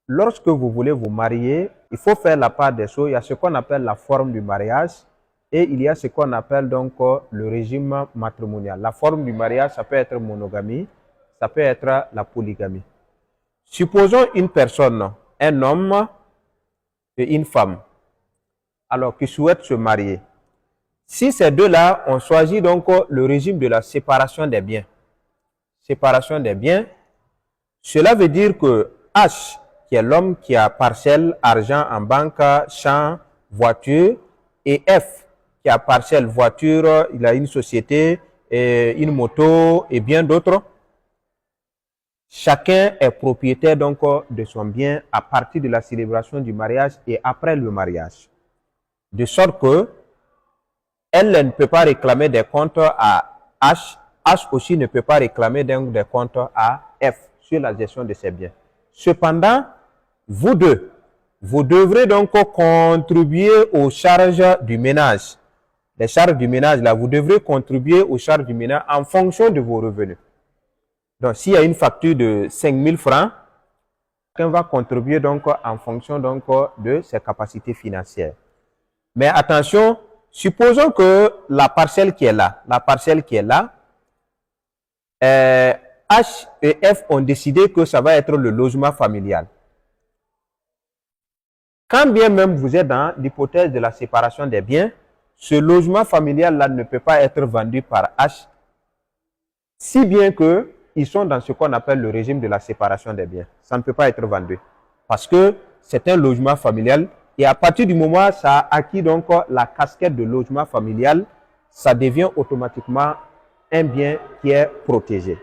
lorsque vous voulez vous marier, il faut faire la part des choses. Il y a ce qu'on appelle la forme du mariage et il y a ce qu'on appelle donc le régime matrimonial. La forme du mariage, ça peut être monogamie, ça peut être la polygamie. Supposons une personne, un homme et une femme, alors qui souhaitent se marier. Si ces deux-là ont choisi donc le régime de la séparation des biens, cela veut dire que H, qui est l'homme qui a parcelle, argent en banque, champ, voiture, et F, qui a parcelle, voiture, il a une société, une moto et bien d'autres, chacun est propriétaire donc de son bien à partir de la célébration du mariage et après le mariage. De sorte que elle ne peut pas réclamer des comptes à H, H aussi ne peut pas réclamer donc des comptes à F sur la gestion de ses biens. Cependant, vous deux, vous devrez donc contribuer aux charges du ménage. Les charges du ménage, là, vous devrez contribuer aux charges du ménage en fonction de vos revenus. Donc, s'il y a une facture de 5 000 francs, chacun va contribuer donc en fonction donc de ses capacités financières. Mais attention, supposons que la parcelle qui est là, H et F ont décidé que ça va être le logement familial. Quand bien même vous êtes dans l'hypothèse de la séparation des biens, ce logement familial-là ne peut pas être vendu par H, si bien qu'ils sont dans ce qu'on appelle le régime de la séparation des biens. Ça ne peut pas être vendu parce que c'est un logement familial et à partir du moment où ça a acquis donc la casquette de logement familial, ça devient automatiquement un bien qui est protégé.